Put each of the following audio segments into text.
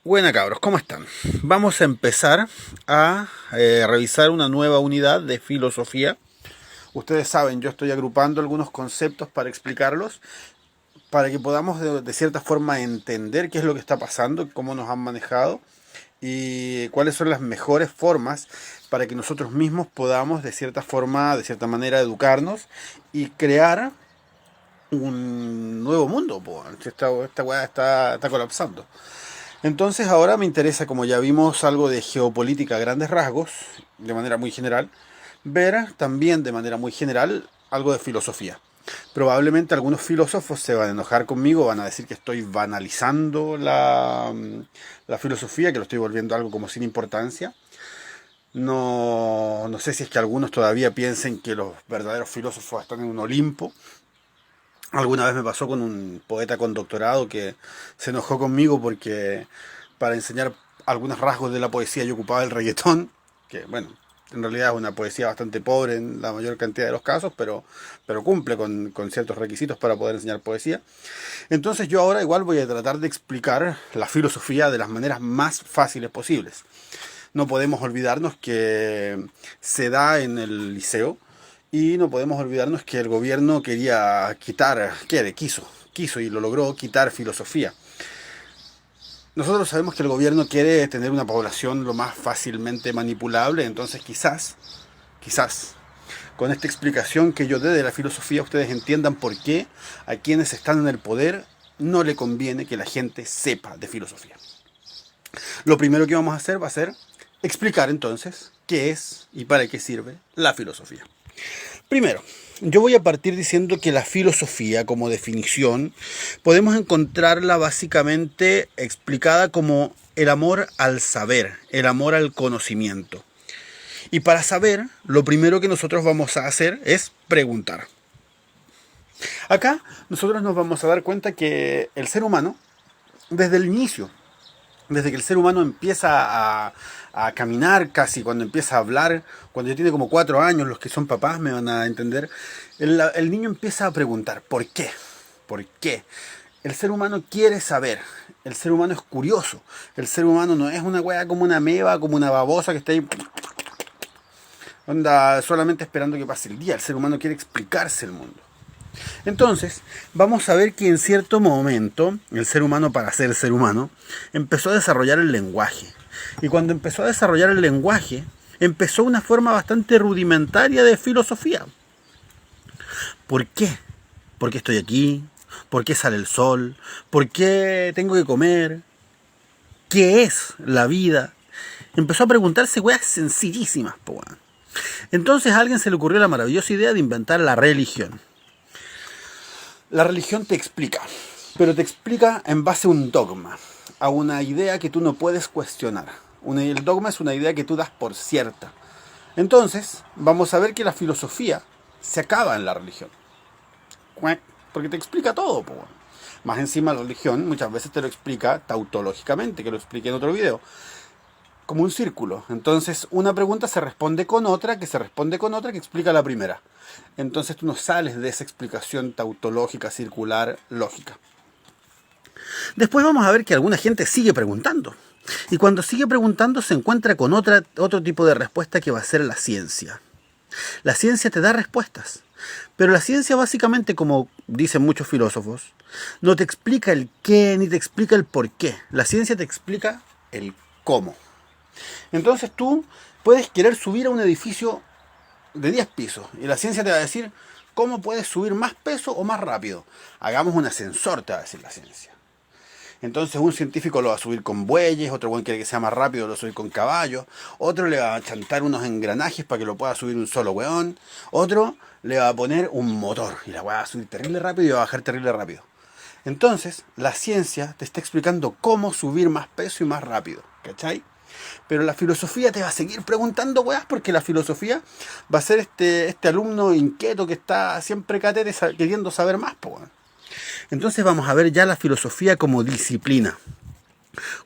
Buena cabros, ¿cómo están? Vamos a empezar a revisar una nueva unidad de filosofía. Ustedes saben, yo estoy agrupando algunos conceptos para explicarlos, para que podamos de cierta forma entender qué es lo que está pasando, cómo nos han manejado y cuáles son las mejores formas para que nosotros mismos podamos de cierta forma, de cierta manera educarnos y crear un nuevo mundo. Esta weá está colapsando. Entonces ahora me interesa, como ya vimos algo de geopolítica a grandes rasgos, de manera muy general, ver también de manera muy general algo de filosofía. Probablemente algunos filósofos se van a enojar conmigo, van a decir que estoy banalizando la filosofía, que lo estoy volviendo algo como sin importancia. No sé si es que algunos todavía piensen que los verdaderos filósofos están en un Olimpo. Alguna vez me pasó con un poeta con doctorado que se enojó conmigo porque para enseñar algunos rasgos de la poesía yo ocupaba el reggaetón, que bueno, en realidad es una poesía bastante pobre en la mayor cantidad de los casos, pero cumple con ciertos requisitos para poder enseñar poesía. Entonces yo ahora igual voy a tratar de explicar la filosofía de las maneras más fáciles posibles. No podemos olvidarnos que se da en el liceo y no podemos olvidarnos que el gobierno quería quitar, quiso y lo logró quitar filosofía. Nosotros sabemos que el gobierno quiere tener una población lo más fácilmente manipulable, entonces quizás, con esta explicación que yo dé de la filosofía, ustedes entiendan por qué a quienes están en el poder no le conviene que la gente sepa de filosofía. Lo primero que vamos a hacer va a ser explicar entonces qué es y para qué sirve la filosofía. Primero, yo voy a partir diciendo que la filosofía, como definición, podemos encontrarla básicamente explicada como el amor al saber, el amor al conocimiento. Y para saber, lo primero que nosotros vamos a hacer es preguntar. Acá nosotros nos vamos a dar cuenta que el ser humano, desde el inicio, desde que el ser humano empieza a caminar casi, cuando empieza a hablar, cuando ya tiene como 4 años, los que son papás me van a entender, el niño empieza a preguntar, ¿por qué? ¿Por qué? El ser humano quiere saber, el ser humano es curioso, el ser humano no es una wea como una ameba, como una babosa que está ahí, onda, solamente esperando que pase el día, el ser humano quiere explicarse el mundo. Entonces, vamos a ver que en cierto momento, el ser humano, para ser ser humano, empezó a desarrollar el lenguaje. Y cuando empezó a desarrollar el lenguaje, empezó una forma bastante rudimentaria de filosofía. ¿Por qué? ¿Por qué estoy aquí? ¿Por qué sale el sol? ¿Por qué tengo que comer? ¿Qué es la vida? Empezó a preguntarse weas sencillísimas, po. Entonces a alguien se le ocurrió la maravillosa idea de inventar la religión. La religión te explica, pero te explica en base a un dogma, a una idea que tú no puedes cuestionar. El dogma es una idea que tú das por cierta. Entonces, vamos a ver que la filosofía se acaba en la religión. Porque te explica todo, po. Más encima la religión muchas veces te lo explica tautológicamente, que lo expliqué en otro video, como un círculo. Entonces una pregunta se responde con otra, que se responde con otra, que explica la primera. Entonces tú no sales de esa explicación tautológica, circular, lógica. Después vamos a ver que alguna gente sigue preguntando. Y cuando sigue preguntando se encuentra con otro tipo de respuesta que va a ser la ciencia. La ciencia te da respuestas. Pero la ciencia básicamente, como dicen muchos filósofos, no te explica el qué ni te explica el por qué. La ciencia te explica el cómo. Entonces tú puedes querer subir a un edificio de 10 pisos y la ciencia te va a decir cómo puedes subir más peso o más rápido. Hagamos un ascensor, te va a decir la ciencia. Entonces un científico lo va a subir con bueyes, otro buen quiere que sea más rápido, lo va a subir con caballos, otro le va a chantar unos engranajes para que lo pueda subir un solo weón, otro le va a poner un motor y la va a subir terrible rápido y va a bajar terrible rápido. Entonces la ciencia te está explicando cómo subir más peso y más rápido, ¿cachai? Pero la filosofía te va a seguir preguntando weas, porque la filosofía va a ser este alumno inquieto que está siempre catete queriendo saber más, po. Entonces vamos a ver ya la filosofía como disciplina,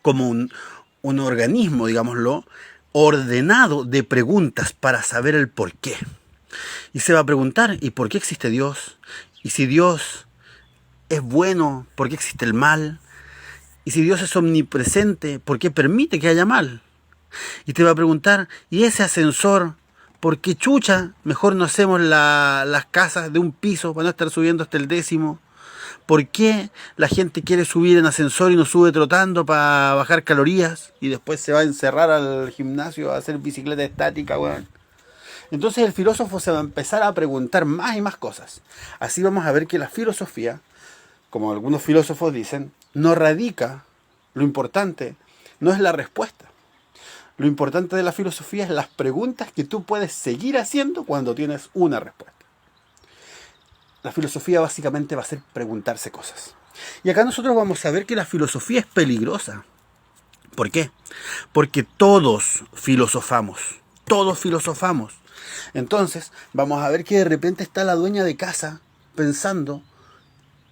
como un organismo, digámoslo, ordenado de preguntas para saber el por qué. Y se va a preguntar, ¿y por qué existe Dios? ¿Y si Dios es bueno, por qué existe el mal? Y si Dios es omnipresente, ¿por qué permite que haya mal? Y te va a preguntar, ¿y ese ascensor? ¿Por qué chucha? Mejor no hacemos las casas de un piso para no estar subiendo hasta el 10º. ¿Por qué la gente quiere subir en ascensor y no sube trotando para bajar calorías? Y después se va a encerrar al gimnasio a hacer bicicleta estática, weón. Entonces el filósofo se va a empezar a preguntar más y más cosas. Así vamos a ver que la filosofía, como algunos filósofos dicen, no radica, lo importante no es la respuesta. Lo importante de la filosofía es las preguntas que tú puedes seguir haciendo cuando tienes una respuesta. La filosofía básicamente va a ser preguntarse cosas. Y acá nosotros vamos a ver que la filosofía es peligrosa. ¿Por qué? Porque todos filosofamos. Todos filosofamos. Entonces, vamos a ver que de repente está la dueña de casa pensando,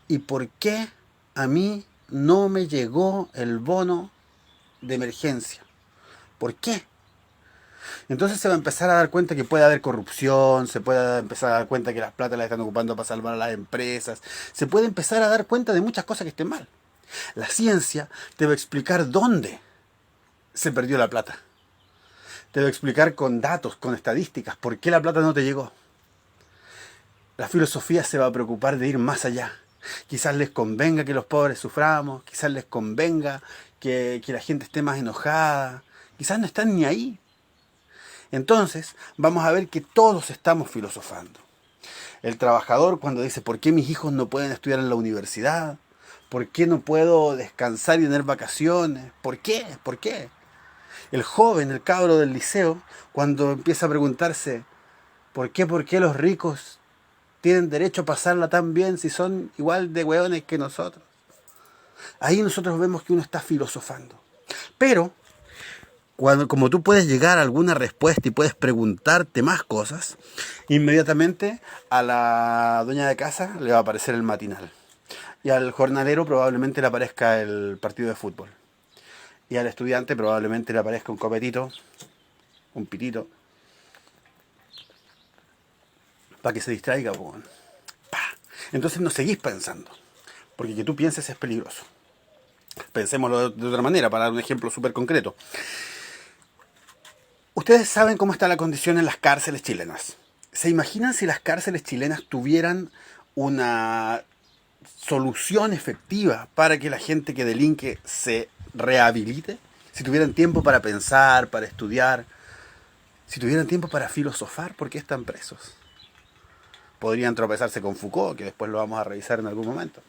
¿y por qué a mí no me llegó el bono de emergencia? ¿Por qué? Entonces se va a empezar a dar cuenta que puede haber corrupción, se puede empezar a dar cuenta que las plata las están ocupando para salvar a las empresas, se puede empezar a dar cuenta de muchas cosas que estén mal. La ciencia te va a explicar dónde se perdió la plata. Te va a explicar con datos, con estadísticas, por qué la plata no te llegó. La filosofía se va a preocupar de ir más allá. Quizás les convenga que los pobres suframos, quizás les convenga que la gente esté más enojada, quizás no están ni ahí. Entonces, vamos a ver que todos estamos filosofando. El trabajador cuando dice, ¿por qué mis hijos no pueden estudiar en la universidad? ¿Por qué no puedo descansar y tener vacaciones? ¿Por qué? ¿Por qué? El joven, el cabro del liceo, cuando empieza a preguntarse, ¿por qué los ricos tienen derecho a pasarla tan bien si son igual de hueones que nosotros? Ahí nosotros vemos que uno está filosofando. Pero como tú puedes llegar a alguna respuesta y puedes preguntarte más cosas, inmediatamente a la dueña de casa le va a aparecer el matinal. Y al jornalero probablemente le aparezca el partido de fútbol. Y al estudiante probablemente le aparezca un copetito, un pitito, para que se distraiga. Entonces no seguís pensando, porque que tú pienses es peligroso. Pensémoslo de otra manera, para dar un ejemplo súper concreto. Ustedes saben cómo está la condición en las cárceles chilenas. ¿Se imaginan si las cárceles chilenas tuvieran una solución efectiva para que la gente que delinque se rehabilite? Si tuvieran tiempo para pensar, para estudiar, si tuvieran tiempo para filosofar, ¿por qué están presos? Podrían tropezarse con Foucault, que después lo vamos a revisar en algún momento.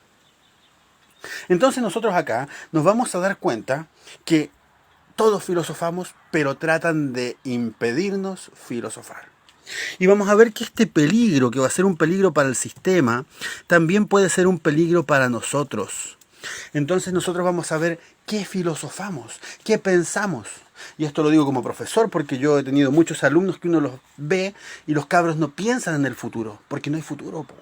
Entonces nosotros acá nos vamos a dar cuenta que todos filosofamos, pero tratan de impedirnos filosofar. Y vamos a ver que este peligro, que va a ser un peligro para el sistema, también puede ser un peligro para nosotros. Entonces nosotros vamos a ver qué filosofamos, qué pensamos. Y esto lo digo como profesor porque yo he tenido muchos alumnos que uno los ve y los cabros no piensan en el futuro, porque no hay futuro, po.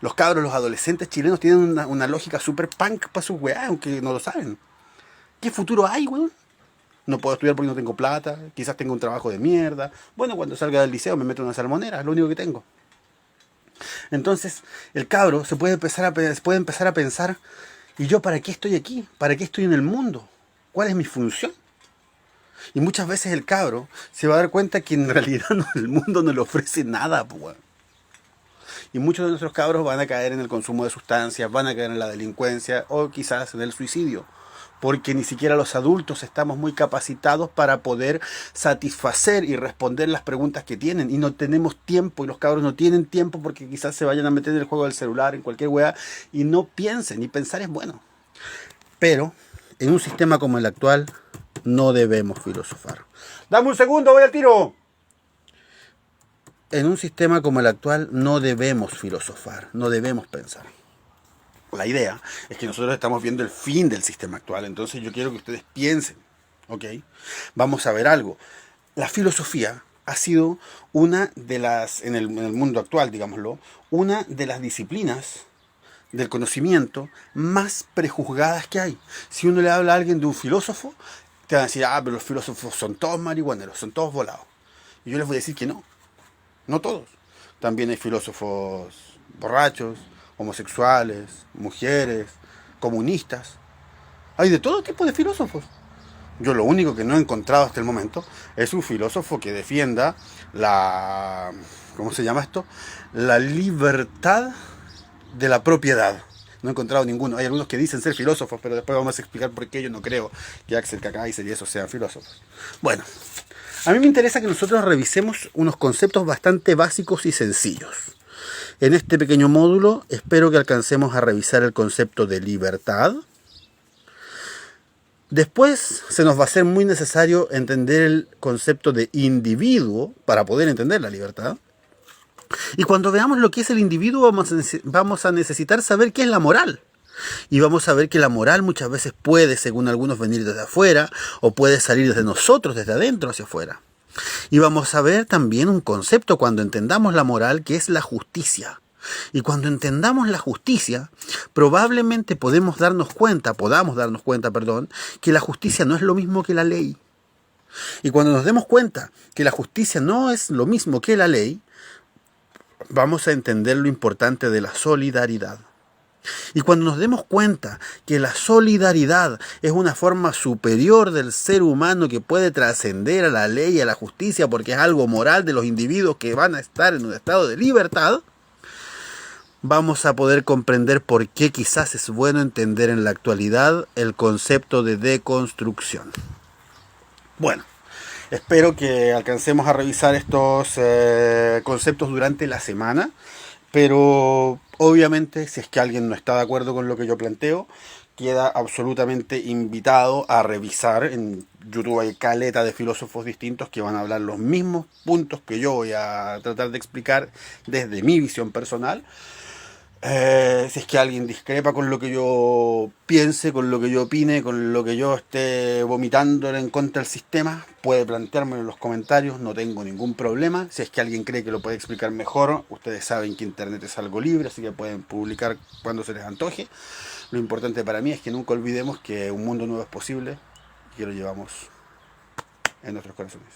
Los cabros, los adolescentes chilenos tienen una lógica super punk para sus weá, aunque no lo saben. ¿Qué futuro hay, weón? No puedo estudiar porque no tengo plata, quizás tengo un trabajo de mierda. Bueno, cuando salga del liceo me meto en una salmonera, es lo único que tengo. Entonces, el cabro se puede empezar a pensar, ¿y yo para qué estoy aquí? ¿Para qué estoy en el mundo? ¿Cuál es mi función? Y muchas veces el cabro se va a dar cuenta que en realidad el mundo no le ofrece nada, pues. Y muchos de nuestros cabros van a caer en el consumo de sustancias, van a caer en la delincuencia o quizás en el suicidio. Porque ni siquiera los adultos estamos muy capacitados para poder satisfacer y responder las preguntas que tienen. Y no tenemos tiempo, y los cabros no tienen tiempo porque quizás se vayan a meter en el juego del celular, en cualquier weá, y no piensen, y pensar es bueno. Pero en un sistema como el actual no debemos filosofar. ¡Dame un segundo, voy al tiro! En un sistema como el actual no debemos filosofar, no debemos pensar. La idea es que nosotros estamos viendo el fin del sistema actual, entonces yo quiero que ustedes piensen, ¿ok? Vamos a ver algo. La filosofía ha sido una de las, en el mundo actual, digámoslo, una de las disciplinas del conocimiento más prejuzgadas que hay. Si uno le habla a alguien de un filósofo, te van a decir, pero los filósofos son todos marihuaneros, son todos volados. Y yo les voy a decir que no, no todos. También hay filósofos borrachos, homosexuales, mujeres, comunistas. Hay de todo tipo de filósofos. Yo lo único que no he encontrado hasta el momento es un filósofo que defienda la... ¿Cómo se llama esto? La libertad de la propiedad. No he encontrado ninguno. Hay algunos que dicen ser filósofos, pero después vamos a explicar por qué yo no creo que Axel Kakaisen y esos sean filósofos. Bueno, a mí me interesa que nosotros revisemos unos conceptos bastante básicos y sencillos. En este pequeño módulo espero que alcancemos a revisar el concepto de libertad. Después se nos va a ser muy necesario entender el concepto de individuo para poder entender la libertad. Y cuando veamos lo que es el individuo vamos a necesitar saber qué es la moral. Y vamos a ver que la moral muchas veces puede, según algunos, venir desde afuera o puede salir desde nosotros, desde adentro hacia afuera. Y vamos a ver también un concepto cuando entendamos la moral, que es la justicia. Y cuando entendamos la justicia, probablemente podamos darnos cuenta, que la justicia no es lo mismo que la ley. Y cuando nos demos cuenta que la justicia no es lo mismo que la ley, vamos a entender lo importante de la solidaridad. Y cuando nos demos cuenta que la solidaridad es una forma superior del ser humano que puede trascender a la ley y a la justicia porque es algo moral de los individuos que van a estar en un estado de libertad, vamos a poder comprender por qué quizás es bueno entender en la actualidad el concepto de deconstrucción. Bueno, espero que alcancemos a revisar estos conceptos durante la semana, pero obviamente si es que alguien no está de acuerdo con lo que yo planteo, queda absolutamente invitado a revisar. En YouTube hay caleta de filósofos distintos que van a hablar los mismos puntos que yo voy a tratar de explicar desde mi visión personal. Si es que alguien discrepa con lo que yo piense, con lo que yo opine, con lo que yo esté vomitando en contra del sistema, puede planteármelo en los comentarios, no tengo ningún problema. Si es que alguien cree que lo puede explicar mejor, ustedes saben que internet es algo libre, así que pueden publicar cuando se les antoje. Lo importante para mí es que nunca olvidemos que un mundo nuevo es posible y que lo llevamos en nuestros corazones.